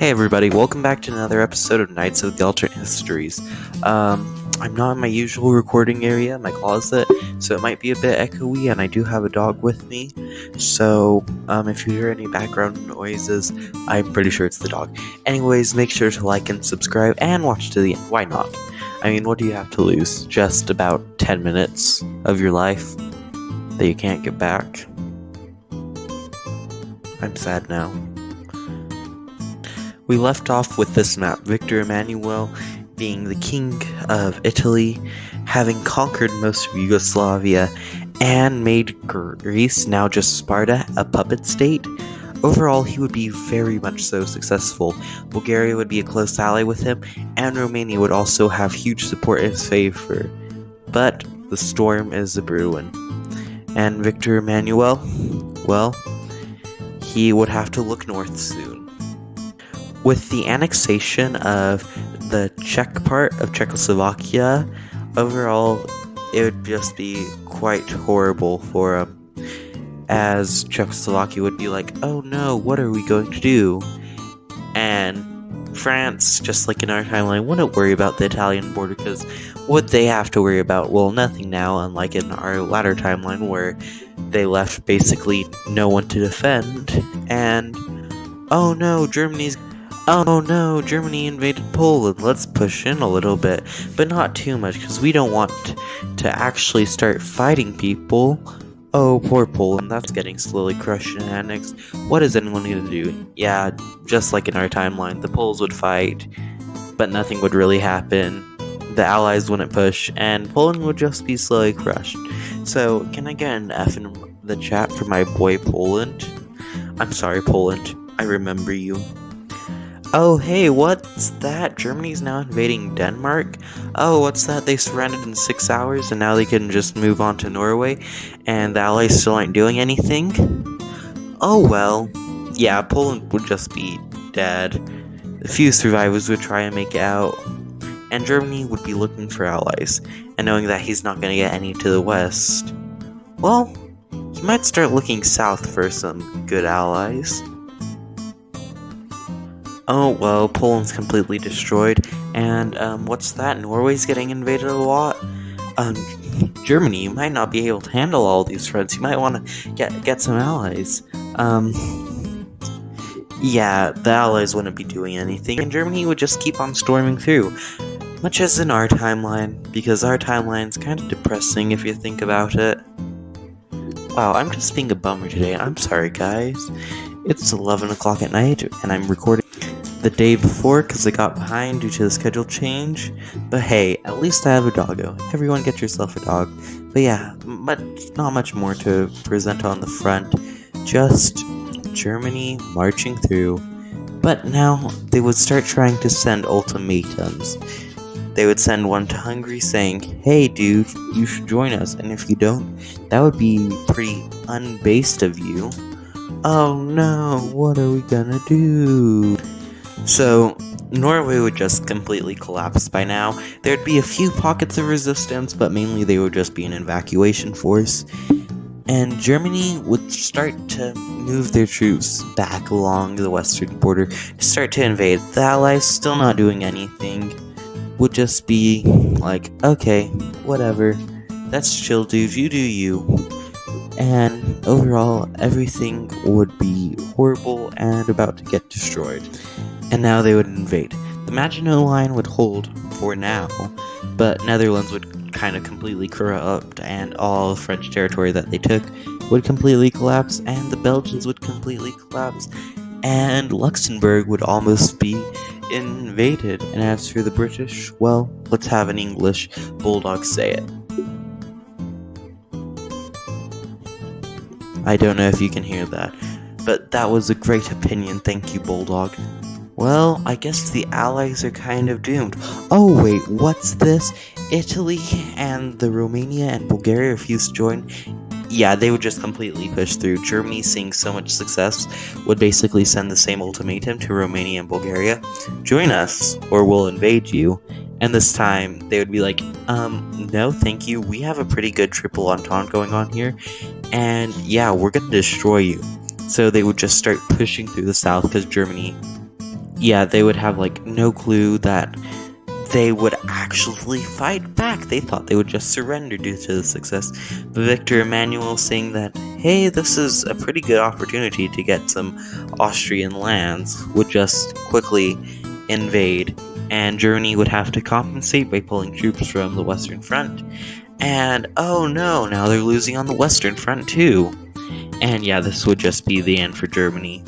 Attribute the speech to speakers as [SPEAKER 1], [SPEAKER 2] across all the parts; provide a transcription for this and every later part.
[SPEAKER 1] Hey everybody, welcome back to another episode of Knights of the Alternate Histories. I'm not in my usual recording area, my closet, so it might be a bit echoey, and I do have a dog with me. So, if you hear any background noises, I'm pretty sure it's the dog. Anyways, make sure to like and subscribe and watch to the end. Why not? I mean, what do you have to lose? Just about 10 minutes of your life that you can't get back. I'm sad now. We left off with this map, Victor Emmanuel being the king of Italy, having conquered most of Yugoslavia, and made Greece, now just Sparta, a puppet state. Overall, he would be very much so successful. Bulgaria would be a close ally with him, and Romania would also have huge support in his favor. But the storm is a-brewin'. And Victor Emmanuel, well, he would have to look north soon. With the annexation of the Czech part of Czechoslovakia, overall, it would just be quite horrible for him, as Czechoslovakia would be like, oh no, what are we going to do? And France, just like in our timeline, wouldn't worry about the Italian border, because what they have to worry about? Well, nothing now, unlike in our latter timeline where they left basically no one to defend, and oh no, Germany invaded Poland, let's push in a little bit, but not too much, because we don't want to actually start fighting people. Oh, poor Poland, that's getting slowly crushed and annexed. What is anyone going to do? Yeah, just like in our timeline, the Poles would fight, but nothing would really happen. The Allies wouldn't push, and Poland would just be slowly crushed. So, can I get an F in the chat for my boy Poland? I'm sorry, Poland, I remember you. Oh, hey, what's that? Germany's now invading Denmark? Oh, what's that? They surrendered in 6 hours and now they can just move on to Norway and the Allies still aren't doing anything? Oh, well. Yeah, Poland would just be dead. A few survivors would try and make it out. And Germany would be looking for allies. And knowing that he's not going to get any to the west, well, he might start looking south for some good allies. Oh, well, Poland's completely destroyed, and, what's that? Norway's getting invaded a lot? Germany, you might not be able to handle all these threats, you might want to get some allies. Yeah, the allies wouldn't be doing anything, and Germany would just keep on storming through. Much as in our timeline, because our timeline's kind of depressing if you think about it. Wow, I'm just being a bummer today, I'm sorry guys. It's 11 o'clock at night, and I'm recording the day before because I got behind due to the schedule change. But hey, at least I have a doggo. Everyone get yourself a dog. But yeah, not much more to present on the front. Just Germany marching through. But now they would start trying to send ultimatums. They would send one to Hungary saying, hey dude, you should join us, and if you don't, that would be pretty unbased of you. Oh no, what are we gonna do? So, Norway would just completely collapse by now. There'd be a few pockets of resistance, but mainly they would just be an evacuation force. And Germany would start to move their troops back along the western border to start to invade. The Allies, still not doing anything, would just be like, okay, whatever, that's chill dude, you do you. And overall, everything would be horrible and about to get destroyed. And now they would invade. The Maginot Line would hold for now, but Netherlands would kind of completely corrupt, and all French territory that they took would completely collapse, and the Belgians would completely collapse, and Luxembourg would almost be invaded. And as for the British, well, let's have an English bulldog say it. I don't know if you can hear that, but that was a great opinion, thank you, Bulldog. Well, I guess the Allies are kind of doomed. Oh wait, what's this? Italy and the Romania and Bulgaria refused to join? Yeah, they would just completely push through. Germany, seeing so much success, would basically send the same ultimatum to Romania and Bulgaria. Join us, or we'll invade you. And this time, they would be like, no thank you, we have a pretty good triple entente going on here, and yeah, we're gonna destroy you. So they would just start pushing through the south, because Germany yeah, they would have like no clue that they would actually fight back. They thought they would just surrender due to the success. But Victor Emmanuel saying that, hey, this is a pretty good opportunity to get some Austrian lands, would just quickly invade, and Germany would have to compensate by pulling troops from the Western Front. And oh no, now they're losing on the Western Front too. And yeah, this would just be the end for Germany.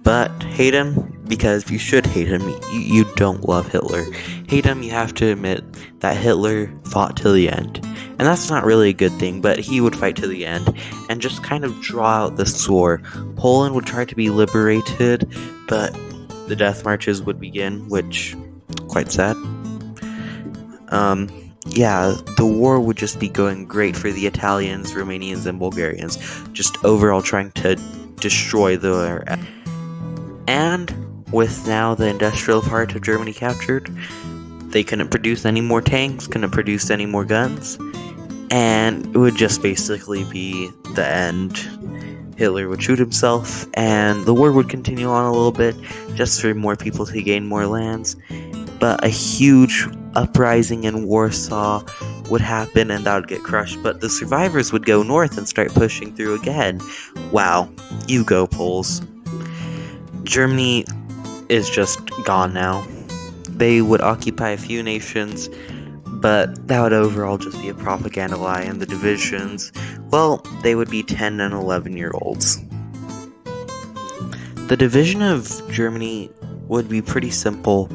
[SPEAKER 1] But hate him, because you should hate him. You don't love Hitler. Hate him, you have to admit that Hitler fought to the end. And that's not really a good thing, but he would fight to the end and just kind of draw out this war. Poland would try to be liberated, but the death marches would begin, which, quite sad. Yeah, the war would just be going great for the Italians, Romanians, and Bulgarians, just overall trying to destroy their... And with now the industrial part of Germany captured, they couldn't produce any more tanks, couldn't produce any more guns, and it would just basically be the end. Hitler would shoot himself, and the war would continue on a little bit, just for more people to gain more lands. But a huge uprising in Warsaw would happen, and that would get crushed, but the survivors would go north and start pushing through again. Wow, you go, Poles. Germany is just gone now. They would occupy a few nations, but that would overall just be a propaganda lie, and the divisions, well, they would be 10 and 11-year-olds. The division of Germany would be pretty simple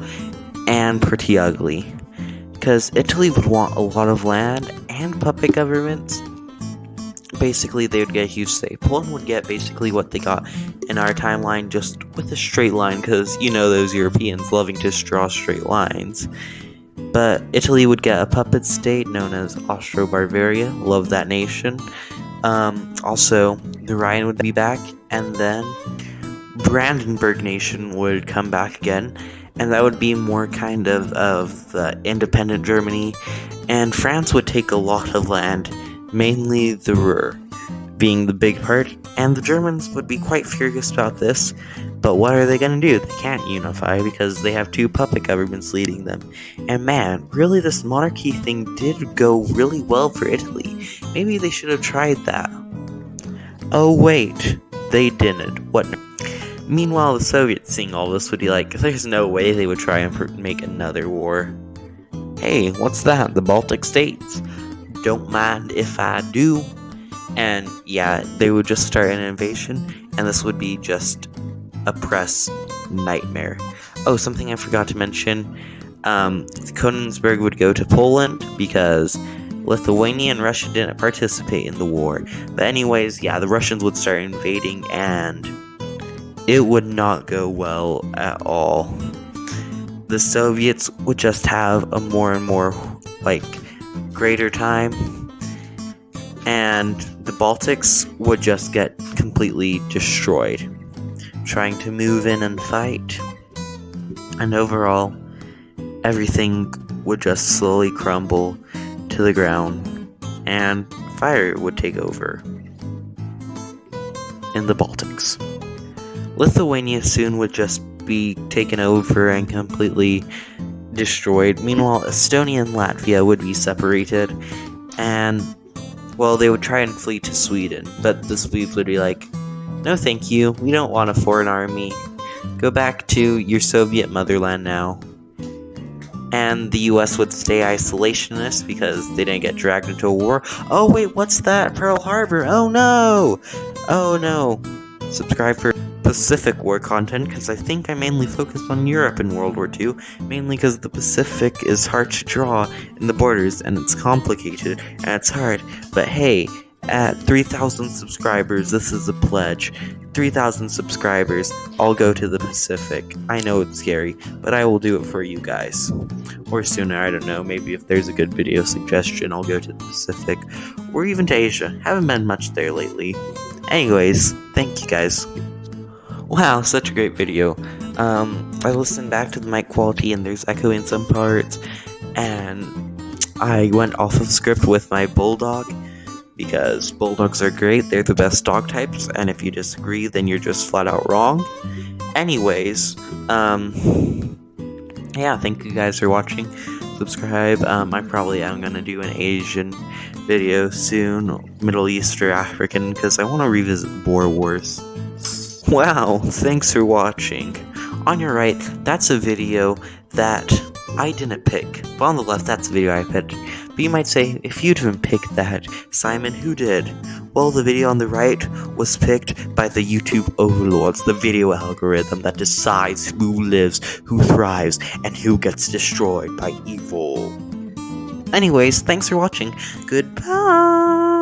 [SPEAKER 1] and pretty ugly, because Italy would want a lot of land and puppet governments. Basically, they would get a huge say. Poland would get basically what they got in our timeline, just with a straight line, because you know those Europeans loving to draw straight lines. But Italy would get a puppet state known as Austro-Bavaria. Love that nation. Also, the Rhine would be back, and then Brandenburg nation would come back again, and that would be more kind of the independent Germany. And France would take a lot of land, mainly the Ruhr being the big part, and the Germans would be quite furious about this, but what are they gonna do? They can't unify because they have two puppet governments leading them. And man, really this monarchy thing did go really well for Italy. Maybe they should have tried that. Oh wait, they didn't. What? Meanwhile, the Soviets seeing all this would be like, there's no way they would try and make another war. Hey, what's that? The Baltic states? Don't mind if I do. And yeah, they would just start an invasion, and this would be just a press nightmare. Oh, something I forgot to mention. Königsberg would go to Poland because Lithuania and Russia didn't participate in the war. But anyways, yeah, the Russians would start invading, and it would not go well at all. The Soviets would just have a more and more, greater time, and the Baltics would just get completely destroyed, trying to move in and fight, and overall, everything would just slowly crumble to the ground, and fire would take over in the Baltics. Lithuania soon would just be taken over and completely destroyed. Meanwhile, Estonia and Latvia would be separated, and well, they would try and flee to Sweden, but the Swedes would be like, no thank you, we don't want a foreign army. Go back to your Soviet motherland now. And the US would stay isolationist because they didn't get dragged into a war. Oh wait, what's that? Pearl Harbor. Oh no! Oh no. Subscribe for Pacific War content, because I think I mainly focused on Europe in World War II, mainly because the Pacific is hard to draw in the borders, and it's complicated, and it's hard. But hey, at 3,000 subscribers, this is a pledge. 3,000 subscribers, I'll go to the Pacific. I know it's scary, but I will do it for you guys. Or sooner, I don't know, maybe if there's a good video suggestion, I'll go to the Pacific, or even to Asia. Haven't been much there lately. Anyways, thank you guys. Wow, such a great video. I listened back to the mic quality, and there's echo in some parts, and I went off of script with my bulldog, because bulldogs are great, they're the best dog types, and if you disagree, then you're just flat out wrong. Anyways, yeah, thank you guys for watching. Subscribe. I probably am gonna do an Asian video soon, Middle East or African, because I want to revisit Boer Wars. Wow, thanks for watching. On your right, that's a video that I didn't pick, but on the left, that's a video I picked. But you might say, if you didn't pick that, Simon, who did? Well, the video on the right was picked by the YouTube overlords, the video algorithm that decides who lives, who thrives, and who gets destroyed by evil. Anyways, thanks for watching. Goodbye!